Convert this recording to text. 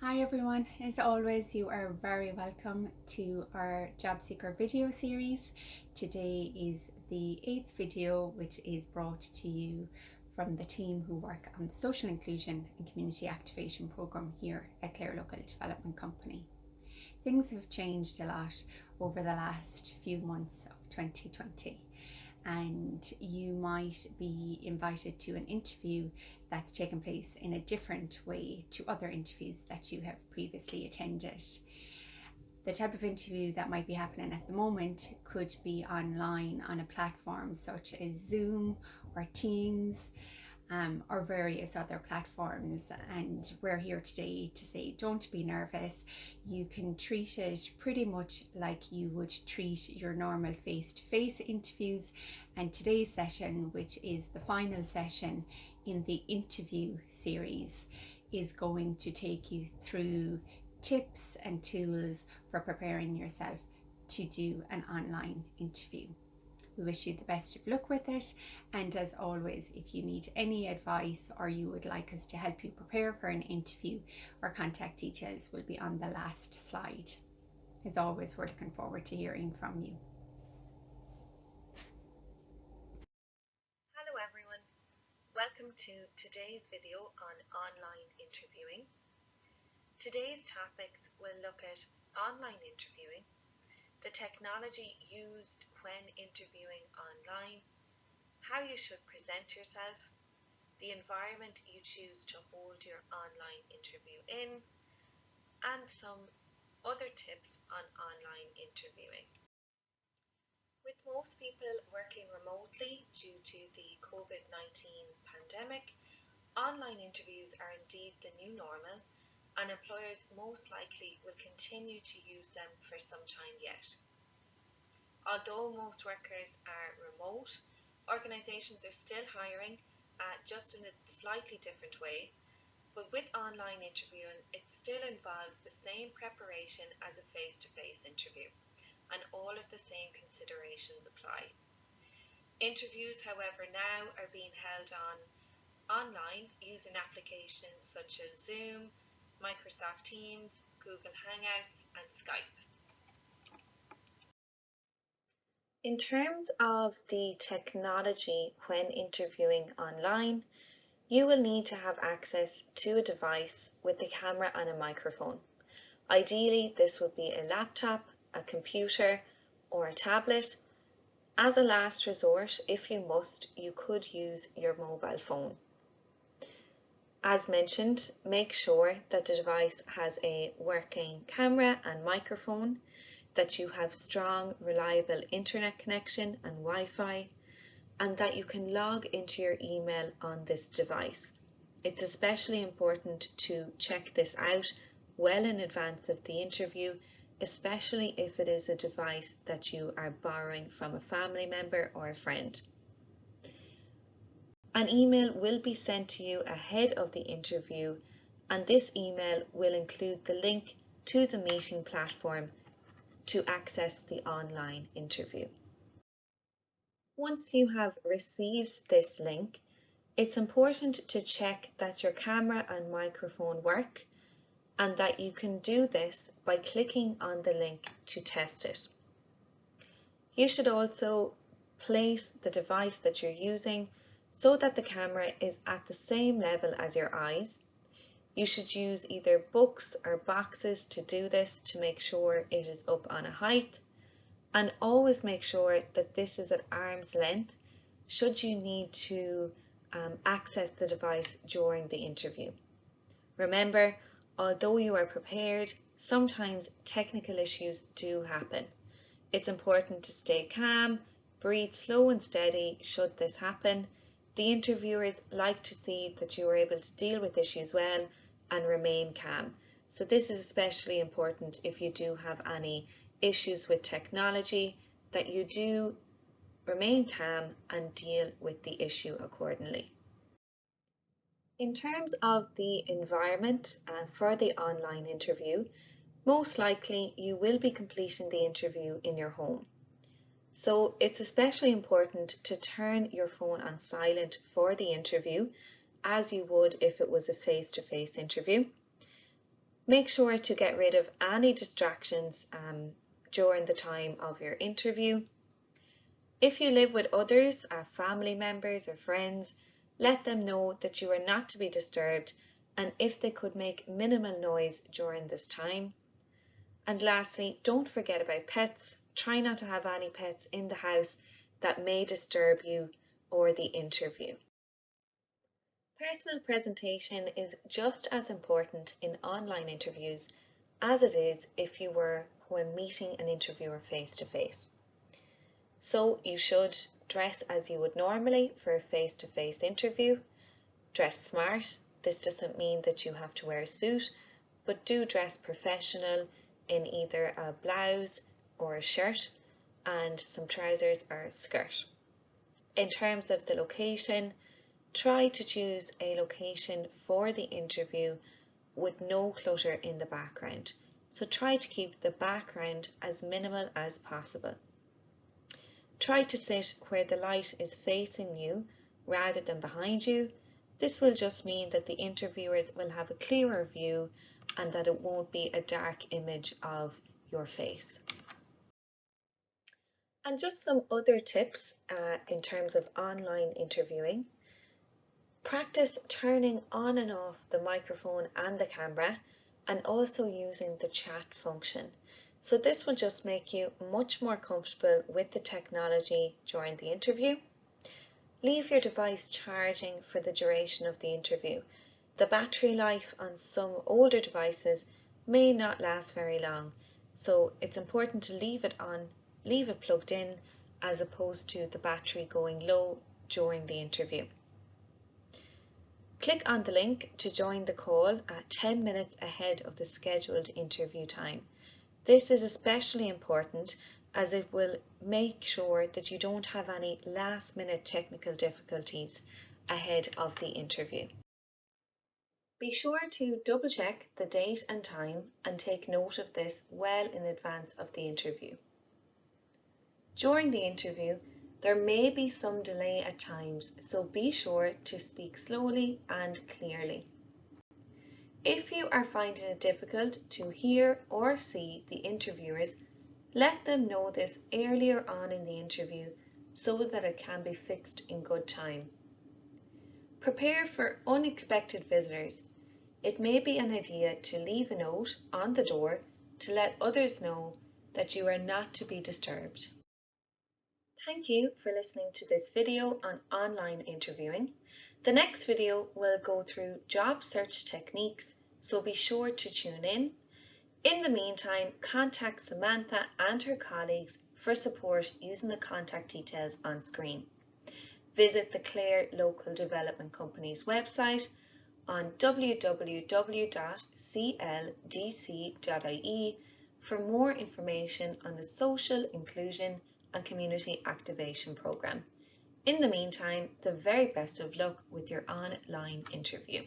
Hi everyone, as always, you are very welcome to our Job Seeker video series. Today is the 8th video, which is brought to you from the team who work on the Social Inclusion and Community Activation Programme here at Clare Local Development Company. Things have changed a lot over the last few months of 2020. And you might be invited to an interview that's taken place in a different way to other interviews that you have previously attended. The type of interview that might be happening at the moment could be online on a platform such as Zoom or Teams, or various other platforms. And we're here today to say, don't be nervous. You can treat it pretty much like you would treat your normal face-to-face interviews. And today's session, which is the final session in the interview series, is going to take you through tips and tools for preparing yourself to do an online interview. We wish you the best of luck with it, and as always, if you need any advice or you would like us to help you prepare for an interview, our contact details will be on the last slide. As always, we're looking forward to hearing from you. Hello everyone, welcome to today's video on online interviewing. Today's topics will look at online interviewing, the technology used when interviewing online, how you should present yourself, the environment you choose to hold your online interview in, and some other tips on online interviewing. With most people working remotely due to the COVID-19 pandemic, online interviews are indeed the new normal, and employers most likely will continue to use them for some time yet. Although most workers are remote, organisations are still hiring, just in a slightly different way. But with online interviewing, it still involves the same preparation as a face-to-face interview, and all of the same considerations apply. Interviews, however, now are being held online using applications such as Zoom, Microsoft Teams, Google Hangouts, and Skype. In terms of the technology when interviewing online, you will need to have access to a device with a camera and a microphone. Ideally, this would be a laptop, a computer, or a tablet. As a last resort, if you must, you could use your mobile phone. As mentioned, make sure that the device has a working camera and microphone, that you have strong, reliable internet connection and Wi-Fi, and that you can log into your email on this device. It's especially important to check this out well in advance of the interview, especially if it is a device that you are borrowing from a family member or a friend. An email will be sent to you ahead of the interview, and this email will include the link to the meeting platform to access the online interview. Once you have received this link, it's important to check that your camera and microphone work, and that you can do this by clicking on the link to test it. You should also place the device that you're using so that the camera is at the same level as your eyes. You should use either books or boxes to do this to make sure it is up on a height, and always make sure that this is at arm's length should you need to access the device during the interview. Remember, although you are prepared, sometimes technical issues do happen. It's important to stay calm, breathe slow and steady should this happen. The interviewers like to see that you are able to deal with issues well and remain calm. So this is especially important if you do have any issues with technology, that you do remain calm and deal with the issue accordingly. In terms of the environment for the online interview, most likely you will be completing the interview in your home. So it's especially important to turn your phone on silent for the interview, as you would if it was a face-to-face interview. Make sure to get rid of any distractions during the time of your interview. If you live with others, family members or friends, let them know that you are not to be disturbed and if they could make minimal noise during this time. And lastly, don't forget about pets. Try not to have any pets in the house that may disturb you or the interview. Personal presentation is just as important in online interviews as it is if you were when meeting an interviewer face to face. So you should dress as you would normally for a face-to-face interview. Dress smart. This doesn't mean that you have to wear a suit, but do dress professional in either a blouse or a shirt and some trousers or a skirt. In terms of the location, try to choose a location for the interview with no clutter in the background. So try to keep the background as minimal as possible. Try to sit where the light is facing you rather than behind you. This will just mean that the interviewers will have a clearer view and that it won't be a dark image of your face. And just some other tips in terms of online interviewing. Practice turning on and off the microphone and the camera and also using the chat function. So this will just make you much more comfortable with the technology during the interview. Leave your device charging for the duration of the interview. The battery life on some older devices may not last very long, so it's important to leave it on, leave it plugged in, as opposed to the battery going low during the interview. Click on the link to join the call at 10 minutes ahead of the scheduled interview time. This is especially important as it will make sure that you don't have any last-minute technical difficulties ahead of the interview. Be sure to double-check the date and time and take note of this well in advance of the interview. During the interview, there may be some delay at times, so be sure to speak slowly and clearly. If you are finding it difficult to hear or see the interviewers, let them know this earlier on in the interview so that it can be fixed in good time. Prepare for unexpected visitors. It may be an idea to leave a note on the door to let others know that you are not to be disturbed. Thank you for listening to this video on online interviewing. The next video will go through job search techniques, so be sure to tune in. In the meantime, contact Samantha and her colleagues for support using the contact details on screen. Visit the Clare Local Development Company's website on www.cldc.ie for more information on the Social Inclusion and Community Activation Programme. In the meantime, the very best of luck with your online interview.